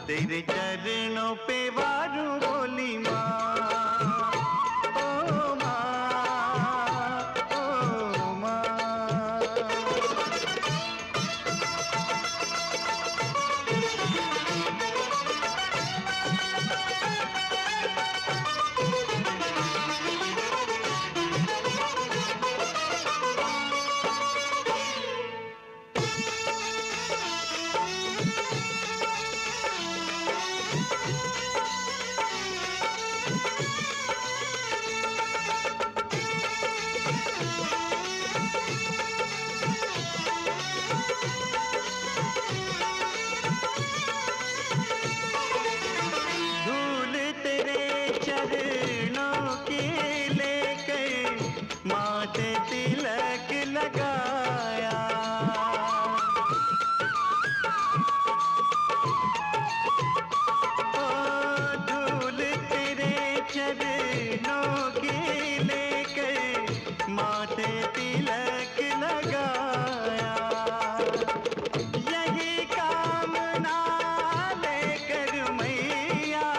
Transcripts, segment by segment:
तेरे चरणों पे वारूं बोली माँ। ओ माँ, ओ माँ। धूल तेरे चरणों की लेकर माथे तिलक लगाया। ओ धूल तेरे चरणों की लेकर माथे तिलक लगाया। यही कामना लेकर मैया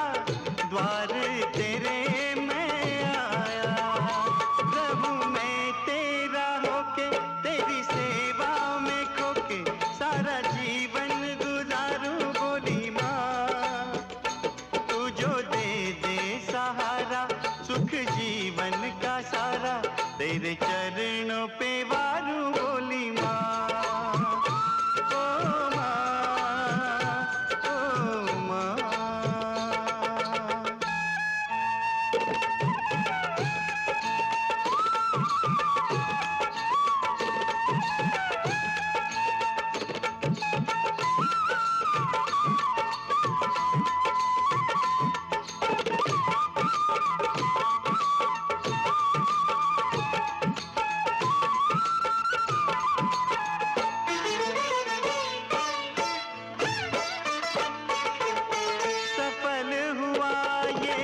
द्वार तेरे मैं आया। प्रभु मैं तेरा होके तेरी सेवा में खोके सारा जीवन गुजारूं बोली माँ। तू जो दे दे सहारा सुख जीवन का सारा तेरे चरणों पे वारूं बोली माँ। ओ माँ, ओ माँ। सफल हुआ ये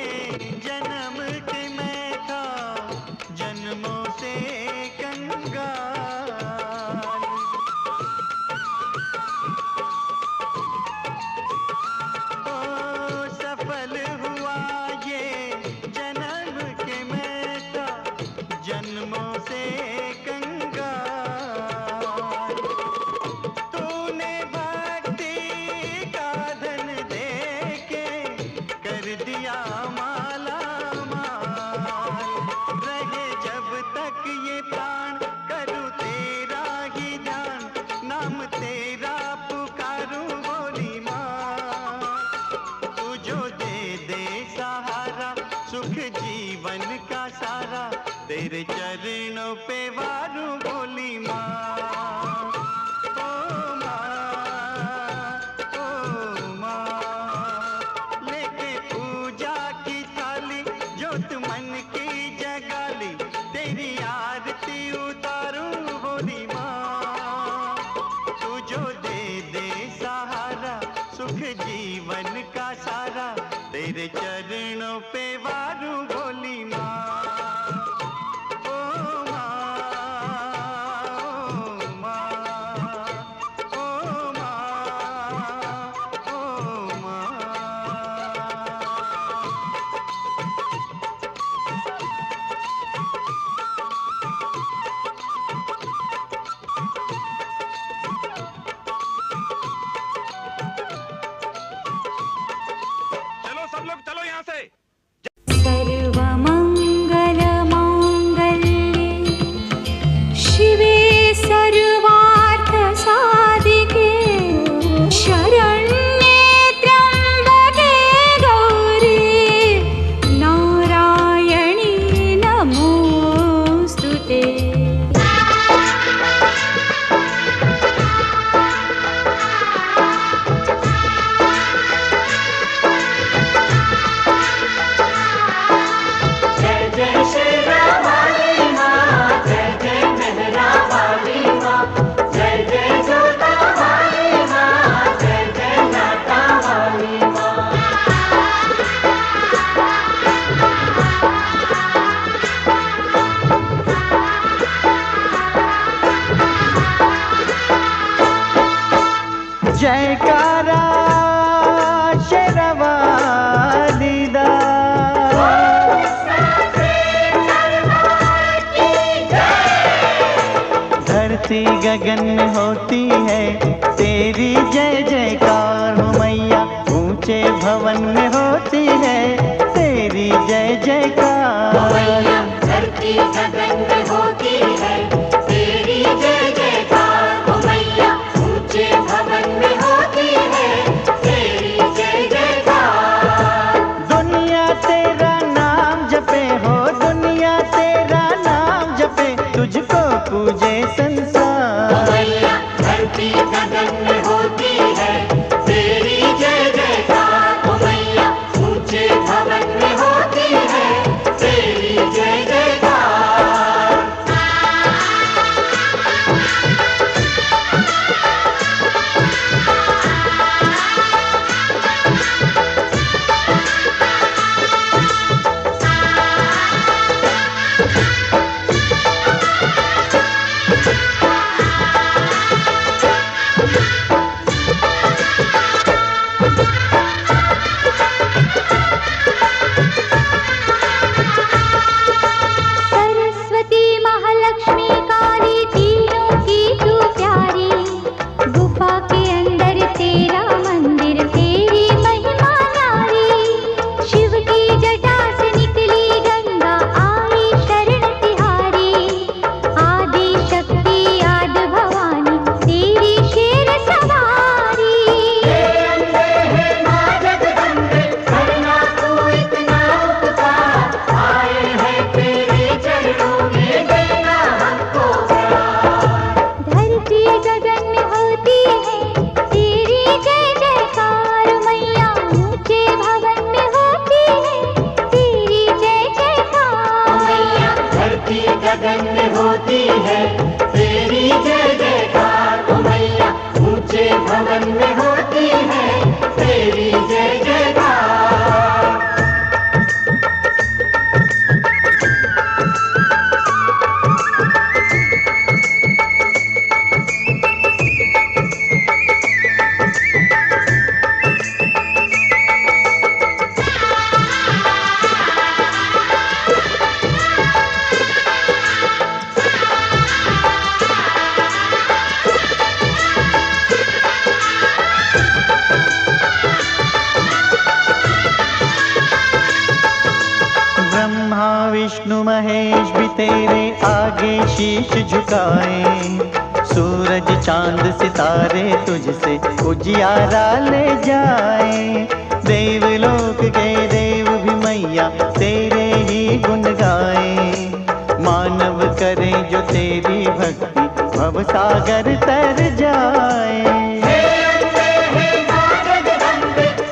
जन्म कि मैं था जन्मों से कंगाल। ओ सफल हुआ ये जन्म कि मैं था जन्मों से कंगाल। तूने भक्ति का धन दे के कर दिया माला माल। रहे जब तक ये प्राण करूँ तेरा ही ध्यान नाम तेरा पुकारूं बोली माँ। तू जो दे दे सहारा सुख जीवन का सारा तेरे चरणों पे वारूं बोली माँ। ओ माँ, ओ माँ। लेके पूजा की थाली जोत मन की जगाली तेरी आरती उतारूं बोली माँ। तू जो दे दे सहारा सुख जीवन का सारा तेरे चरणों पे वारूं बोली माँ। ओ माँ, ओ माँ, ओ माँ, ओ माँ। चलो सब लोग चलो यहाँ से। सर्वमङ्गलमाङ्गल्ये शिवे सर्वार्थसाधिके शरण्ये त्र्यम्बके गौरी नारायणी नमोऽस्तु ते। तेरी जय जयकार हो मैया, ऊंचे भवन में होती है तेरी जय जयकार। मैया धरती गगन में होती है तेरी जय जयकार। ओ मैया ऊंचे भवन में होती है तेरी जय जयकार। दुनिया तेरा नाम जपे हो, दुनिया तेरा नाम जपे, तुझको पूजे संसार। ओ मैया धरती गगन में होती है तेरी जय जयकार। ओ मैया ऊंचे भवन में होती है तेरी जय जयकार। सरस्वती महालक्ष्मी काली तीनों की तू प्यारी, गुफा के अंदर तेरा मंदिर तेरी महिमा न्यारी। शिव की जटा से निकली गंगा आई शरण तिहारी, आदि शक्ति आदि भवानी तेरी शेर सवारी। करना तू इतना उपकार, आए हैं तेरे चरणों में देना हमको प्यार। धरती गगन में होती है तेरी जय जयकार, मैया ऊंचे भवन में होती है तेरी जय जयकार। मैया धरती गगन में होती है तेरी जय जयकार। ओ मैया ऊंचे भवन में होती है तेरी जय जयकार। ब्रह्मा विष्णु महेश भी तेरे आगे शीश झुकाए, सूरज चांद सितारे तुझसे उजियारा ले जाए। देवलोक के देव भी मैया तेरे ही गुण गाए, मानव करे जो तेरी भक्ति भव सागर तर जाए।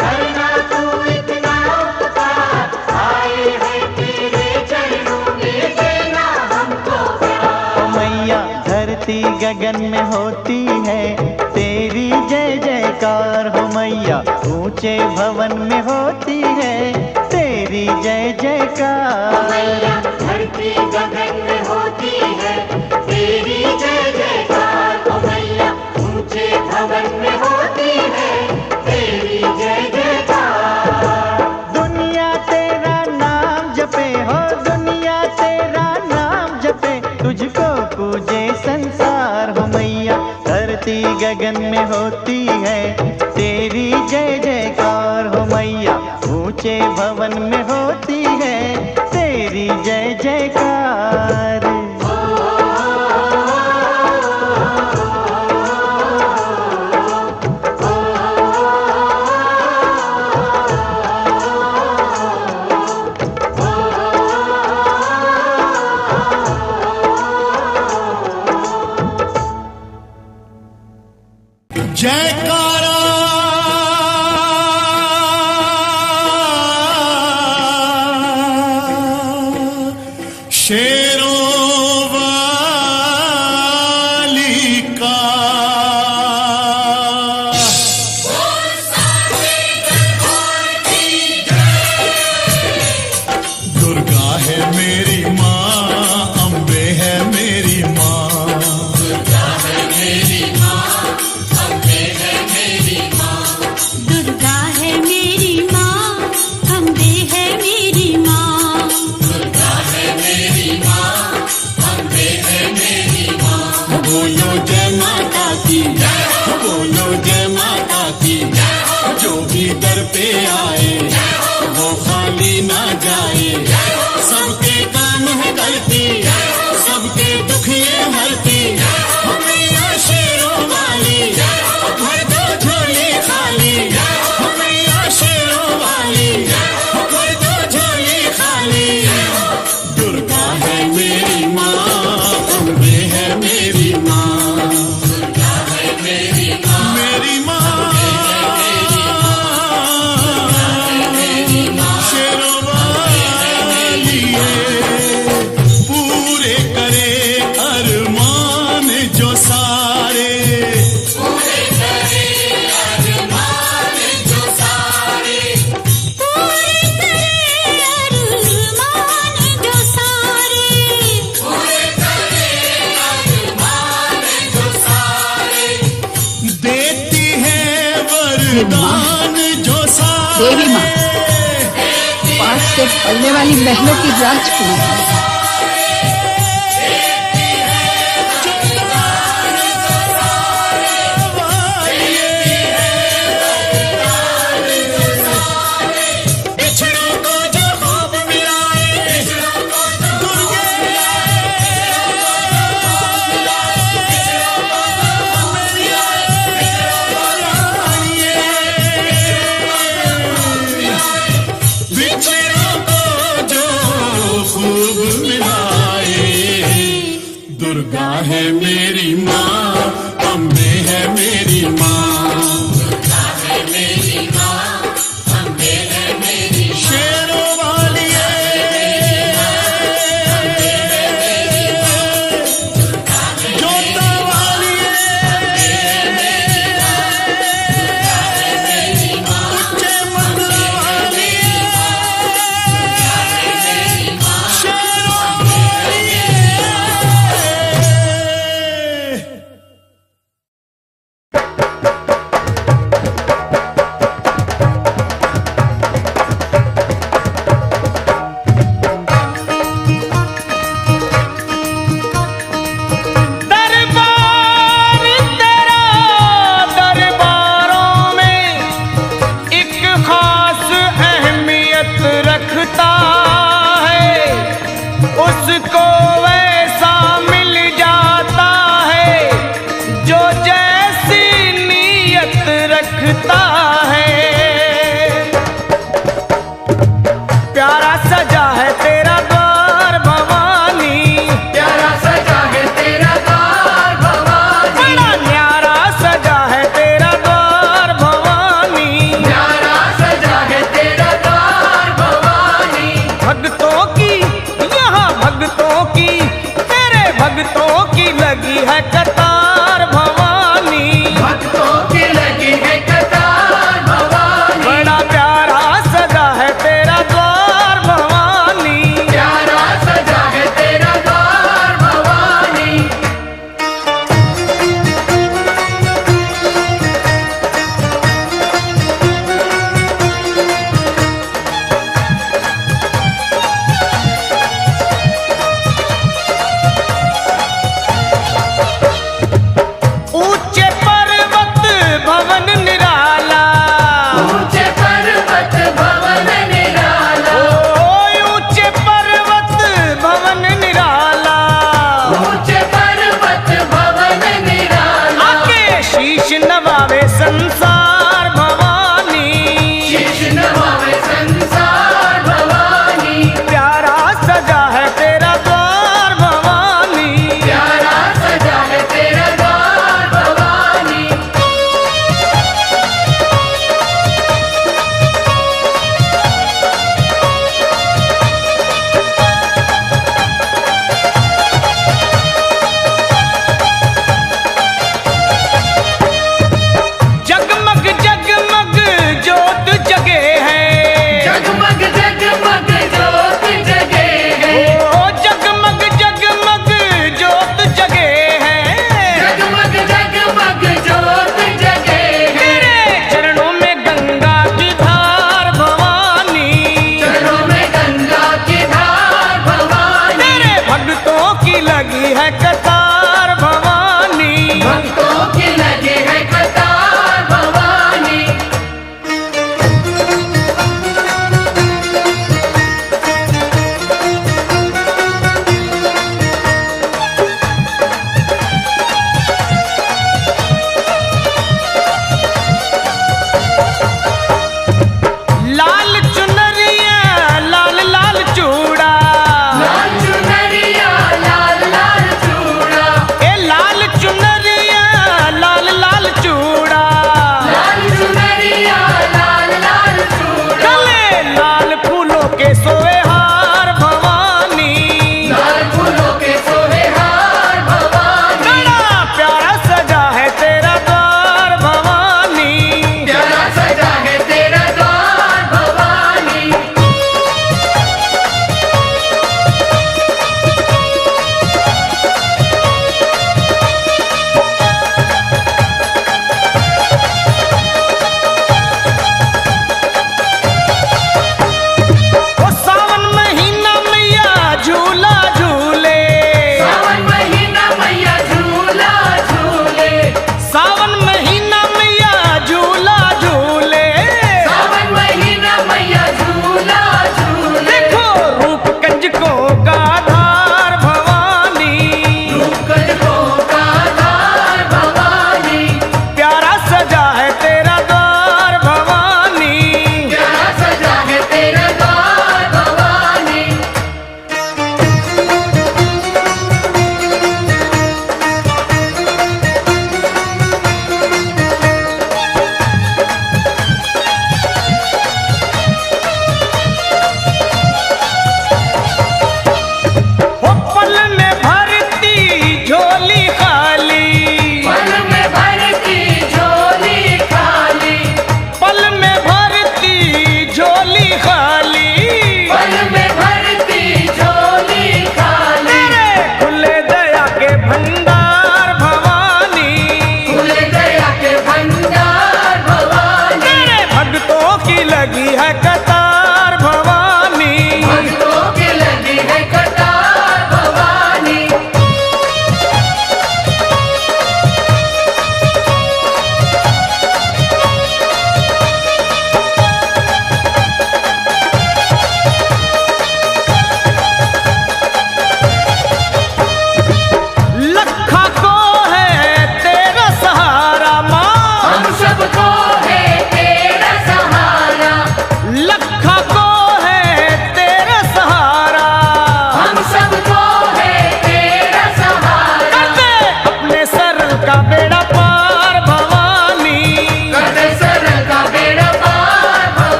करना तू इतना उपकार, आए हैं तेरे चरणों में देना हमको प्यार। ओ मैया धरती गगन में होती है तेरी जय जयकार हो मैया, ऊंचे भवन में होती है तेरी जय जयकार। मैया धरती गगन में होती है तेरी जय जयकार। ओ मैया ऊंचे भवन में होती है तेरी जय जयकार। दुनिया तेरा नाम जपे हो, दुनिया तेरा नाम जपे, तुझको पूजे संसार हो मैया। धरती गगन में होती है तेरी जय जयकार हो मैया, ऊंचे भवन में होती है तेरी जय जयकार। जयकारा दर पे आए वो खाली ना जाए। सबके काम है करती, सबके दुख ये हरती, मैया शेरों वाली भर दो झोली खाली, मैया शेरों वाली भर दो झोली खाली। दुर्गा है मेरी माँ, अम्बे है मेरी माँ, दुर्गा है मेरी माँ, मेरी माँ, शेरों वाली है। पूरे करे अरमान जो सारे, पूरे करे अरमान जो सारे, पूरे करे अरमान जो सारे, पूरे करे अरमान जो सारे। देती है वरदान जो सारे, देवी माँ पास से पलने वाली महलों की राजकुमारी। बिछड़ों को जो ख्वाब मिलाए, दुर्गे बिछड़ों को जो खूब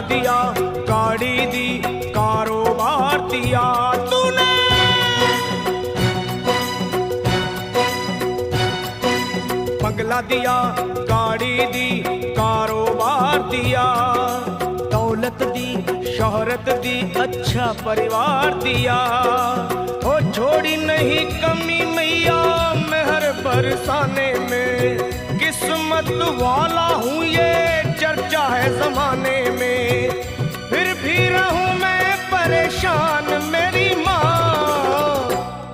दिया, गाड़ी दी, कारोबार दिया तूने। बंगला दिया, गाड़ी दी, कारोबार दिया, दौलत दी, शोहरत दी, अच्छा परिवार दिया। ओ छोड़ी नहीं कमी मैया मेहर बरसाने में, किस्मत वाला हूँ ये चर्चा है जमाने में। फिर भी रहूं मैं परेशान मेरी माँ,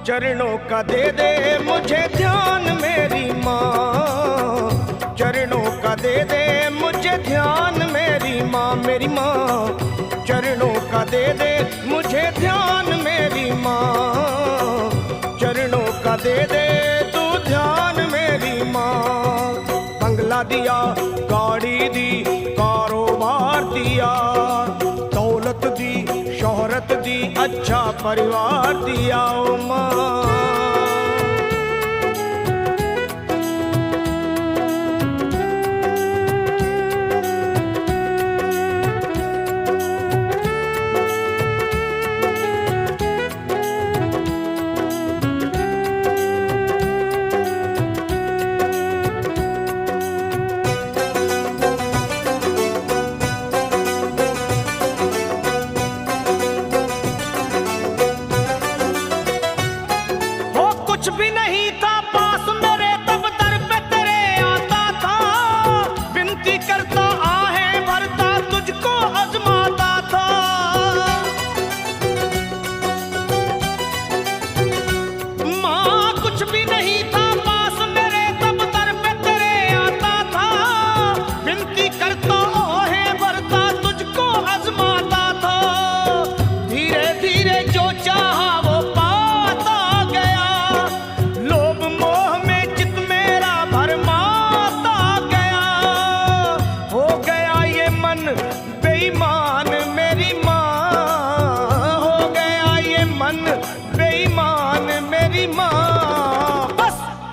चरणों का दे दे मुझे ध्यान मेरी माँ, चरणों का दे दे मुझे ध्यान मेरी माँ, मेरी माँ चरणों का दे दे मुझे ध्यान मेरी माँ, चरणों का दे दे तू ध्यान मेरी माँ। बंगला दिया, गाड़ी दी, कारोबार दिया, दौलत दी, शोहरत दी, अच्छा परिवार दिया ओ माँ।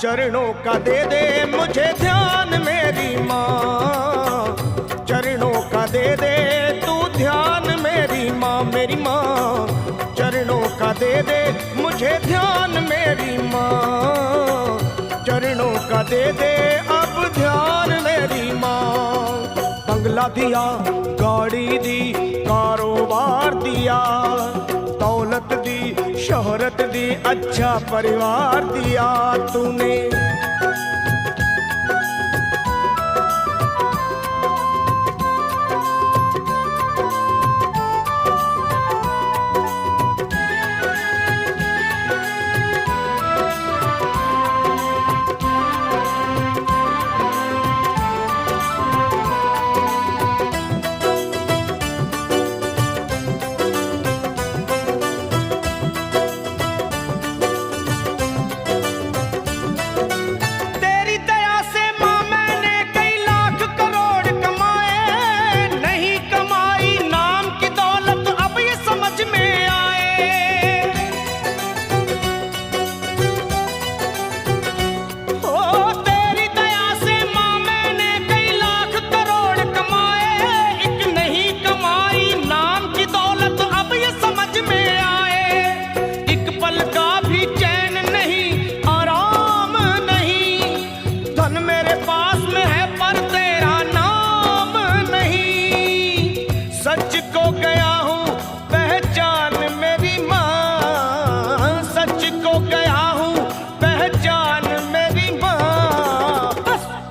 चरणों का दे दे मुझे ध्यान मेरी माँ, चरणों का दे दे तू ध्यान मेरी माँ, मेरी माँ चरणों का दे दे मुझे ध्यान मेरी माँ, चरणों का दे दे अब ध्यान मेरी माँ। बंगला दिया, गाड़ी दी, कारोबार दिया, दौलत दी, शोहरत दी, अच्छा परिवार दिया तूने।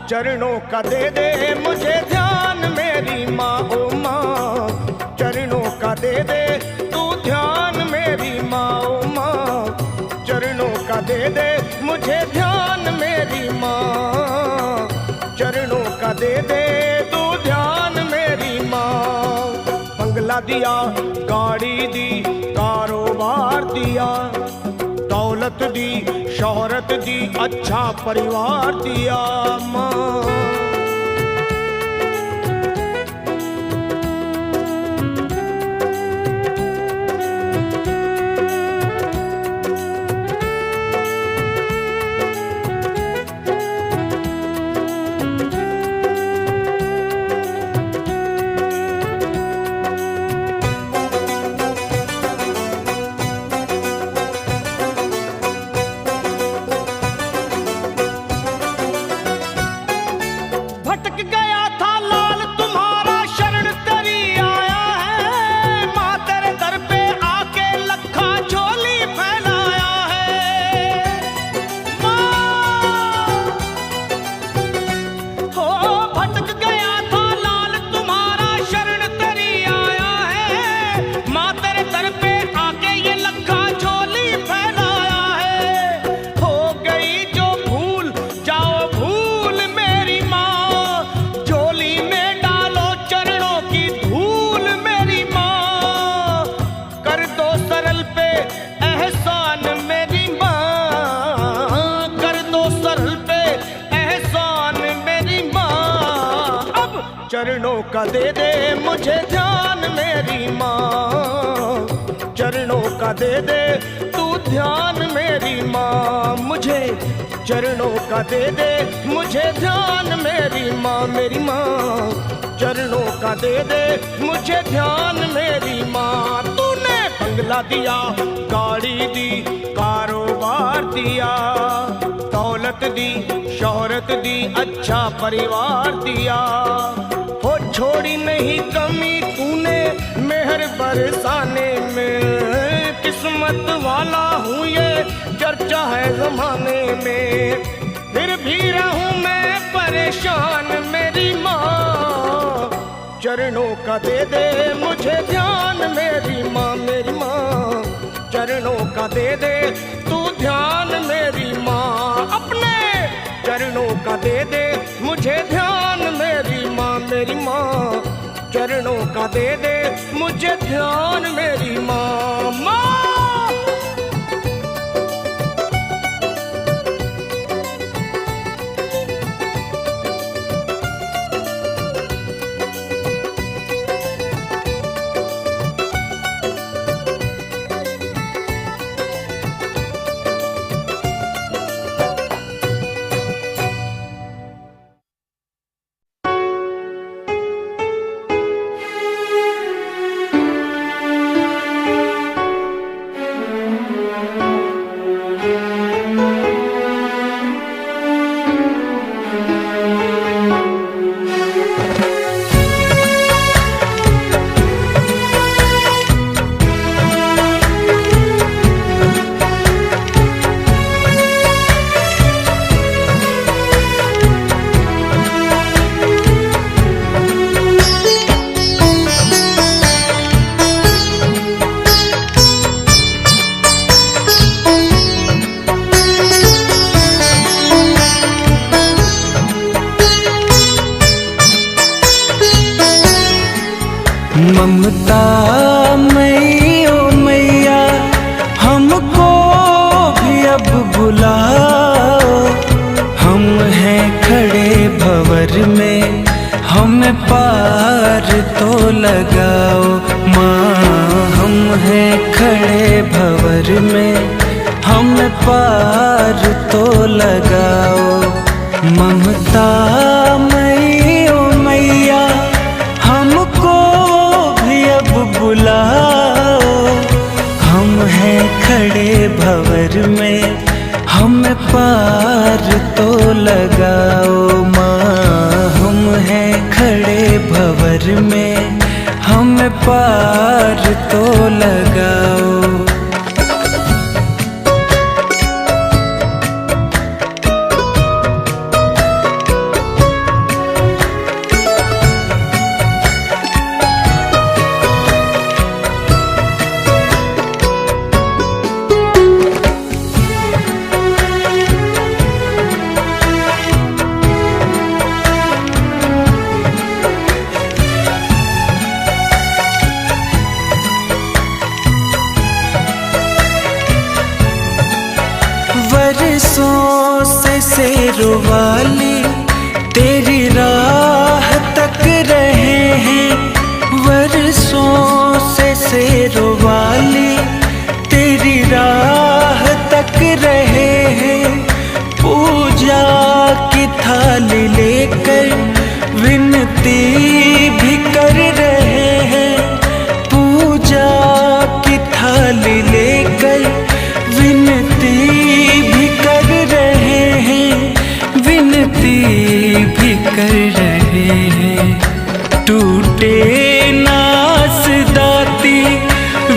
चरणों का दे दे मुझे ध्यान मेरी माँ ओ माँ, चरणों का दे दे तू ध्यान मेरी माँ ओ माँ, चरणों का दे दे मुझे ध्यान मेरी माँ, चरणों का दे दे तू ध्यान मेरी माँ। बंगला दिया, गाड़ी दी, कारोबार दिया, दौलत दी, शोहरत दी, अच्छा परिवार दिया माँ। का दे दे मुझे ध्यान मेरी माँ, चरणों का दे दे तू ध्यान मेरी माँ, मुझे चरणों का दे दे मुझे ध्यान मेरी माँ, मेरी माँ चरणों का दे दे मुझे ध्यान मेरी माँ। तूने बंगला दिया, गाड़ी दी, कारोबार दिया, दौलत दी, शोहरत दी, अच्छा परिवार दिया, हो छोड़ी नहीं कमी तूने मेहर बरसाने में, किस्मत वाला हूँ ये चर्चा है जमाने में, फिर भी रहूँ मैं परेशान मेरी माँ, चरणों का दे दे मुझे ध्यान मेरी माँ, मेरी माँ चरणों का दे दे तू ध्यान मेरी माँ, अपने चरणों का दे दे मुझे ध्यान मेरी माँ, मेरी माँ चरणों का दे दे मुझे ध्यान मेरी माँ, माँ। ममता मई ओ मैया हमको भी अब बुलाओ, हम हैं खड़े भंवर में हमें पार तो लगाओ, माँ हम हैं खड़े भंवर में हमें पार तो लगाओ, ममता मई ओ मैया हमको भी अब बुलाओ, हम हैं खड़े भंवर में हमें पार तो लगाओ, माँ हम हैं खड़े भंवर में हमें पार तो लगाओ। बरसों से शेरों वाली तेरी राह तक रहे हैं, बरसों से शेरों वाली तेरी राह तक रहे हैं, पूजा की थाली लेकर विनती भी कर रहे हैं, पूजा की थाली लेकर विनती भी कर रहे हैं, विनती भी कर रहे हैं, टूटे नास दाती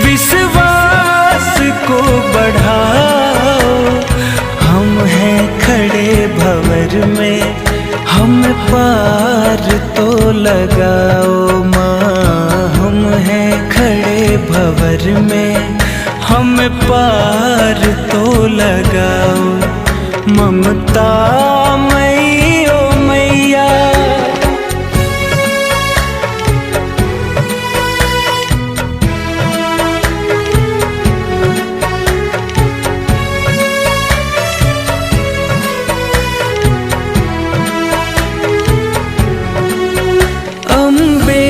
विश्वास को बढ़ाओ, हम हैं खड़े भंवर में हम पार तो लगाओ, माँ हम हैं खड़े भंवर में हम पार तो लगाओ, ममता मई ओ मैया। अम्बे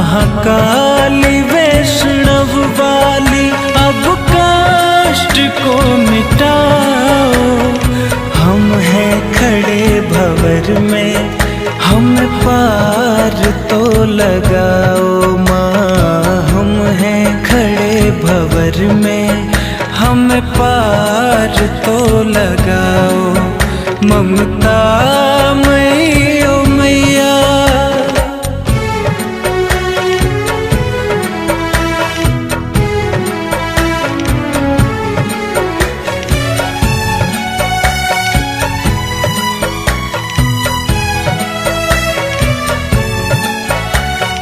महाकाली वैष्णव वाली अब कष्ट को मिटाओ। हम हैं खड़े भंवर में, हम पार तो लगाओ माँ। हम हैं खड़े भंवर में, हम पार तो लगाओ। ममता मई ओ मैया,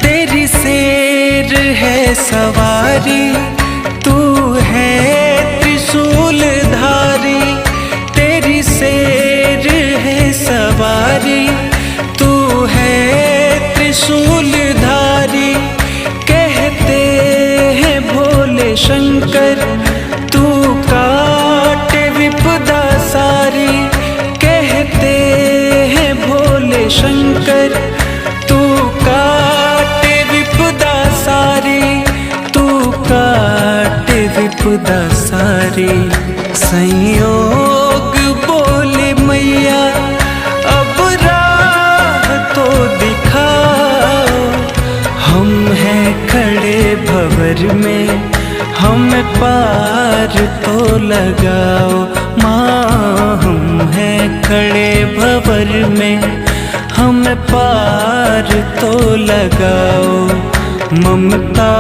तेरी शेर है सवारी, तू है त्रिशूलधारी। तेरी शेर है सवारी, तू है त्रिशूलधारी। कहते हैं भोले शंकर, तू काटे विपदा सारी। कहते हैं भोले शंकर, तू काटे विपदा सारी। तू काटे विपदा सारी। संयोग बोले मैया अब राह तो दिखाओ। हम हैं खड़े भंवर में, हम पार तो लगाओ माँ। हम हैं खड़े भंवर में, हम पार तो लगाओ। ममता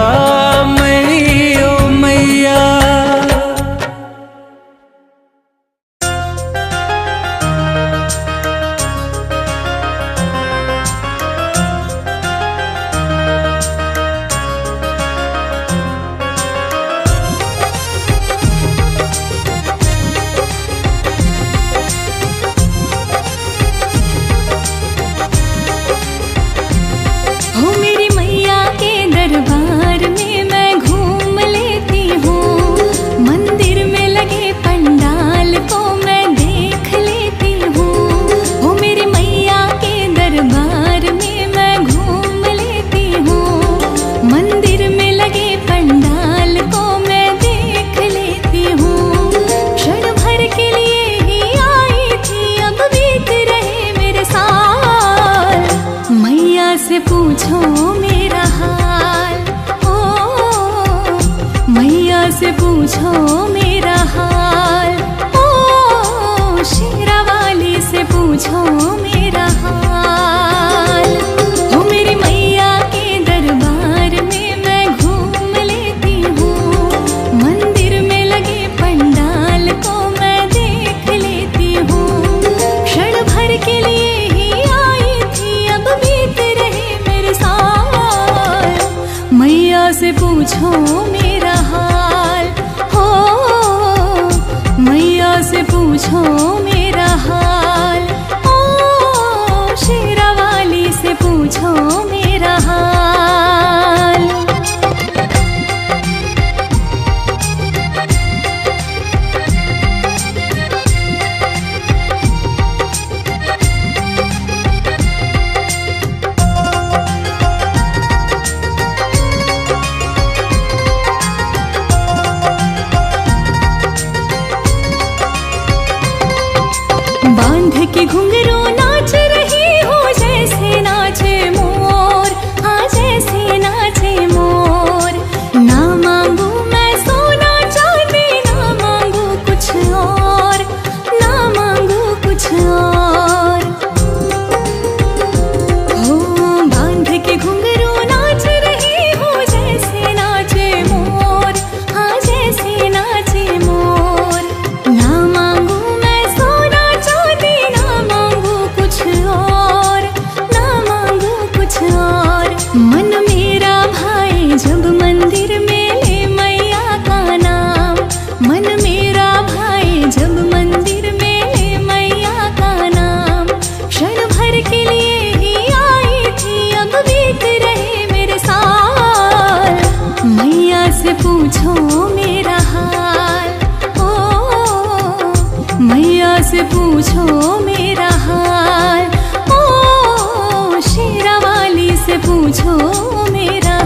मई ओ मैया, हो मेरी मैया के दरबार में मैं घूम लेती हूँ। मंदिर में लगे पंडाल को मैं देख लेती हूँ। हो मेरी मैया के दरबार में मैं घूम लेती हूँ। मंदिर में लगे पंडाल को मैं देख लेती हूँ। क्षण भर के लिए ही आई थी, अब बीत रहे मेरे साल। मैया से पूछो मेरा हाल, ओ मैया से पूछो मेरा हाल। ओ शेरा वाली से पूछो मेरा हाल। हो मेरी मैया के दरबार में मैं घूम लेती हूँ। मंदिर में लगे पंडाल को मैं देख लेती हूँ। क्षण भर के लिए ही आई थी, अब बीत रहे मेरे साल। मैया से पूछो मेरा हाल, हो मैया से पूछो मेरा हाल। ओ शेरा वाली से पूछो मेरा हाल। बांध के घुंघरू नाच रही हो जैसे नाचे मोर। हाँ जैसे नाचे मोर। ना मांगू मैं सोना चांदी, ना मांगू कुछ और, ना मांगू कुछ और। हो बांध के घुंघरू नाच रही हो जैसे नाचे मोर। हाँ जैसे नाचे मोर। ना मांगू मैं सोना चांदी, ना मांगू कुछ और, ना मांगू कुछ और। मन मेरा भाई जब मंदिर में ले मैया का नाम। मन मेरा भाई जब मंदिर में ले मैया का नाम। क्षण भर के लिए ही आई थी, अब बीत रहे मेरे साल। मैया से पूछो मेरा हाल, ओ मैया से पूछो मेरा हाल। ओ शेरा वाली से पूछो मेरा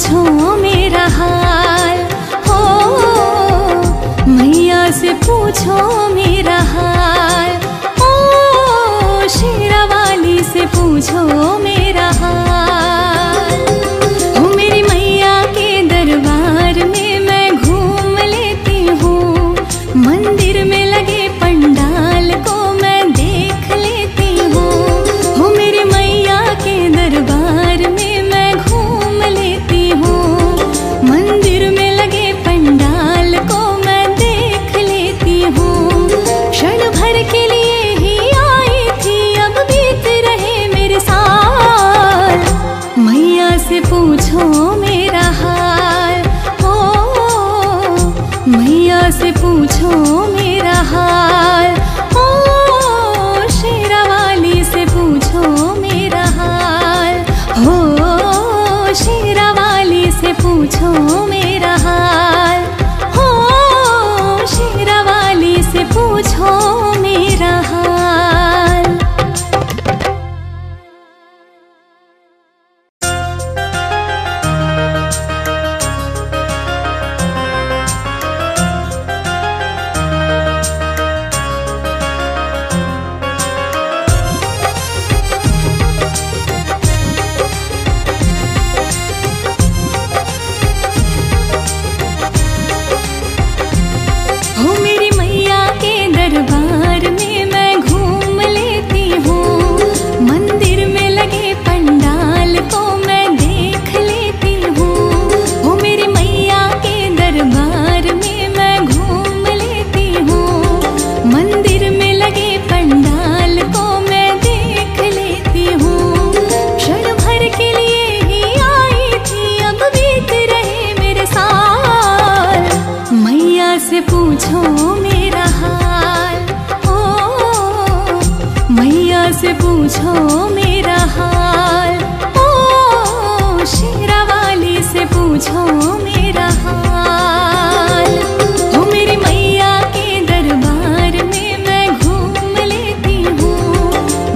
पूछो मेरा हाल हो, मैया से पूछो मेरा हाल, ओ शेरा वाली से पूछो मेरा हाल। हो मेरी मैया के दरबार में मैं घूम लेती हूँ, मंदिर में लगे पंडाल को मैं देख लेती हूँ। हो मेरी मैया के दरबार में मैं घूम लेती हूँ, मंदिर में लगे पंडाल को मैं देख लेती हूँ। क्षण भर के लिए ही आई थी, अब बीत रहे मेरे साल, मैया से पूछो मेरा हाल हो, मैया से पूछो मेरा हाल, ओ शेरा वाली से पूछो मेरा हाल हो, शेरा वाली से पूछो मेरा हाल हो, शेरा वाली से पूछो मेरा हाल। हो मेरी मैया के दरबार में मैं घूम लेती हूँ, मंदिर में लगे पंडाल को मैं देख लेती हूँ। हो मेरी मैया के दरबार में मैं घूम लेती हूँ, मंदिर में लगे पंडाल को मैं देख लेती हूँ। क्षण भर के लिए ही आई थी, अब बीत रहे मेरे साल, मैया से पूछो मेरा हाल ओ, मैया से पूछो मेरा हाल, ओ शेरा वाली से पूछो मेरा हाल। हो मेरी मैया के दरबार में मैं घूम लेती हूँ,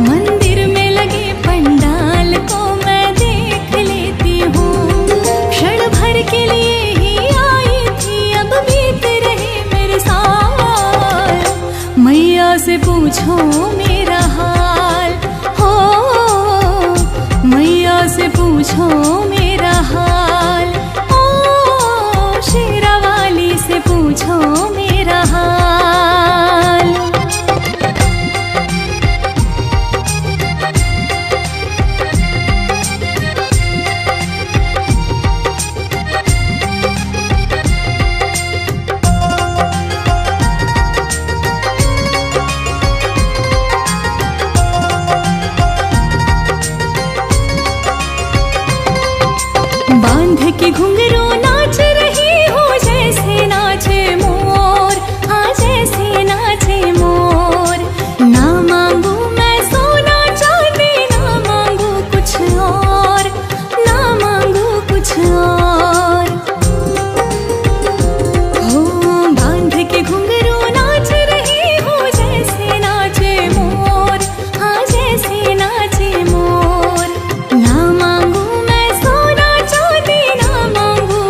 मंदिर में लगे पंडाल को मैं देख लेती हूँ। क्षण भर के लिए ही आई थी, अब बीत रहे मेरे साल, मैया से पूछो मेरा हाल हो, मैया से पूछो मेरा हाल, ओ शेरा वाली से पूछो मेरा हाल। बांध के घुंघरू नाच रही हो जैसे नाचे मोर, हाँ जैसे नाचे मोर। ना मांगू मैं सोना चांदी, ना मांगू कुछ और, ना मांगू कुछ और। हो बांध के घुंघरू नाच रही हो जैसे नाचे मोर, हाँ जैसे नाचे मोर। ना मांगू मैं सोना चांदी, ना मांगू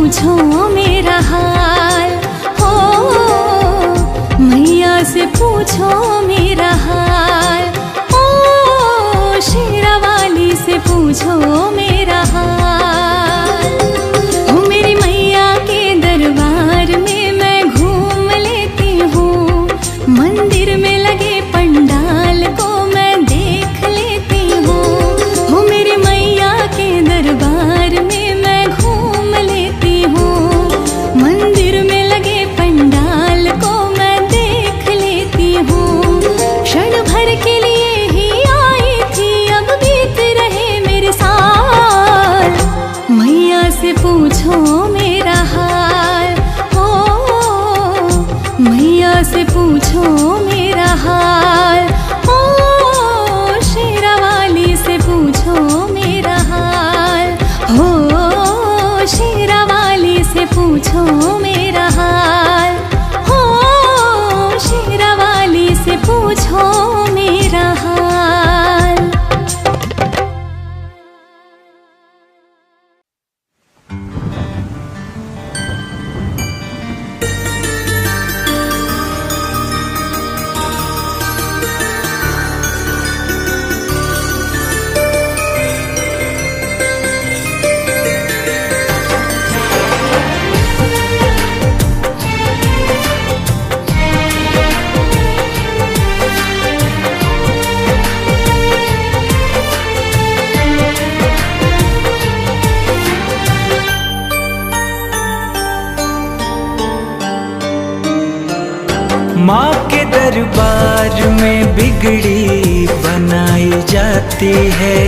पूछो मेरा हाल हो, मैया से पूछो मेरा हाल, ओ शेरा वाली से पूछो मेरा हाल। हो मेरी मैया के दरबार में मैं घूम लेती हूँ, मंदिर में लगे पंडाल को मैं देख लेती हूँ। हो मेरी मैया के दरबार में मैं घूम लेती हूँ, मंदिर में लगे पंडाल को मैं देख लेती हूँ। क्षण भर के लिए ही आई थी, अब बीत रहे मेरे साल, मैया से पूछो मेरा हाल हो, मैया से पूछो मेरा हाल, ओ शेरा वाली से पूछो मेरा हाल हो, शेरा वाली से पूछो मेरा हाल हो, शेरा वाली से पूछो मेरा हाल। माँ के दरबार में बिगड़ी बनाई जाती है,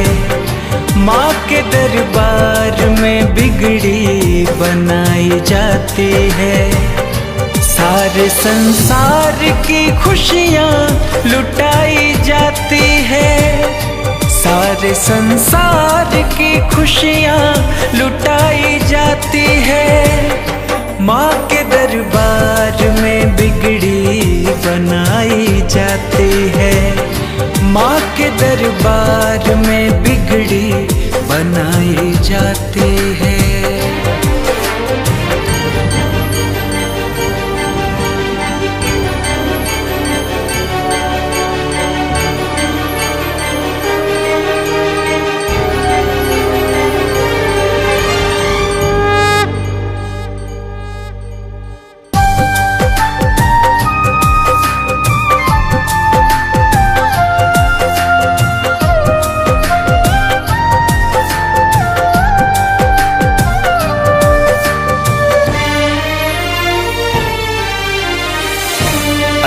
माँ के दरबार में बिगड़ी बनाई जाती है। सारे संसार की खुशियाँ लुटाई जाती है, सारे संसार की खुशियाँ लुटाई जाती है। माँ के दरबार में बिगड़ी बनाई जाती है, माँ के दरबार में बिगड़ी बनाई जाती है।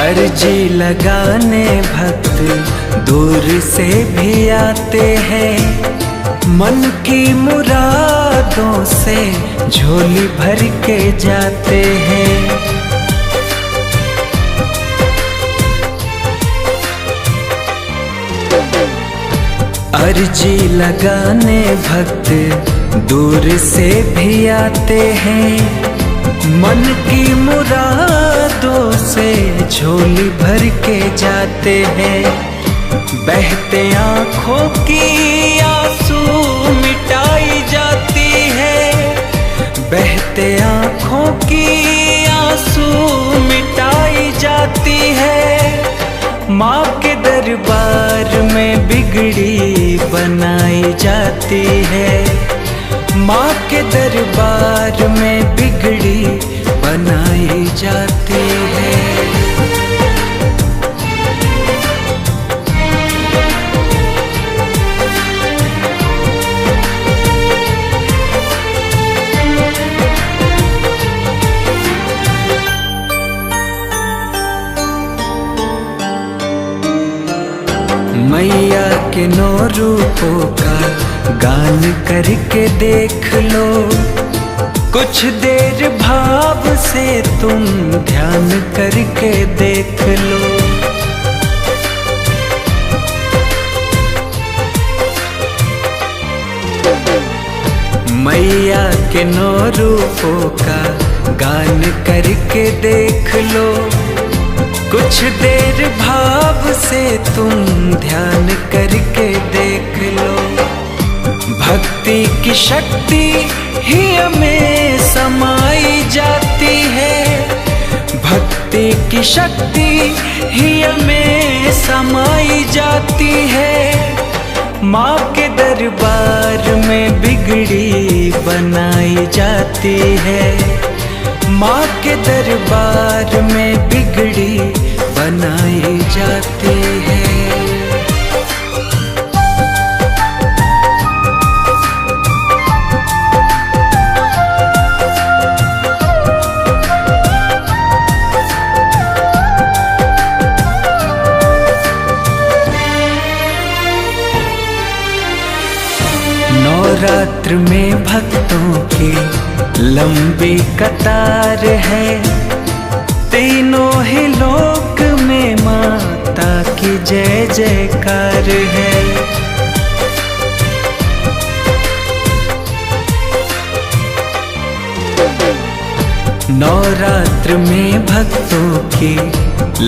अर्जी लगाने भक्त दूर से भी आते हैं, मन की मुरादों से झोली भर के जाते हैं। अर्जी लगाने भक्त दूर से भी आते हैं, मन की मुरादों से झोली भर के जाते हैं। बहते आँखों की आंसू मिटाई जाती है, बहते आँखों की आंसू मिटाई जाती है। माँ के दरबार में बिगड़ी बनाई जाती है, माँ के दरबार में बिगड़ी बनाई जाती है। मैया के 9 रूपों का गान करके देख लो, कुछ देर भाव से तुम ध्यान करके देख लो। मैया के 9 रूपों का गान करके देख लो, कुछ देर भाव से तुम ध्यान करके देख लो। भक्ति की शक्ति ही हमें समाई जाती है, भक्ति की शक्ति ही में समाई जाती है। माँ के दरबार में बिगड़ी बनाई जाती है, माँ के दरबार में बिगड़ी बनाई जाती है। नवरात्र में भक्तों की लंबी कतार है, तीनों ही लोक में माता की जय जयकार है। नवरात्र में भक्तों की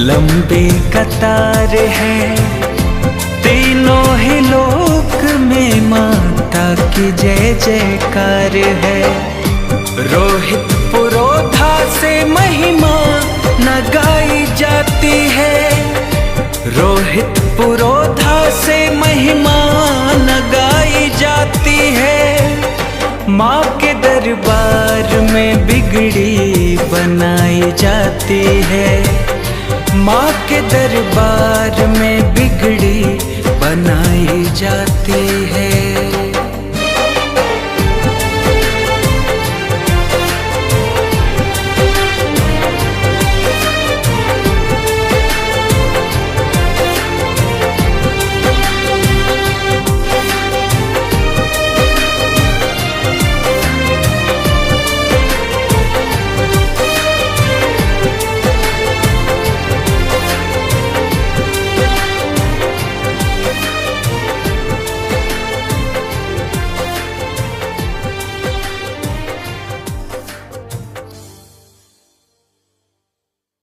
लंबी कतार है, तीनों ही लोक में माता की जय जयकार है। रोहित पुरोधा से महिमा न गाई जाती है, रोहित पुरोधा से महिमा न गाई जाती है। माँ के दरबार में बिगड़ी बनाई जाती है, माँ के दरबार में बिगड़ी बनाई जाती है।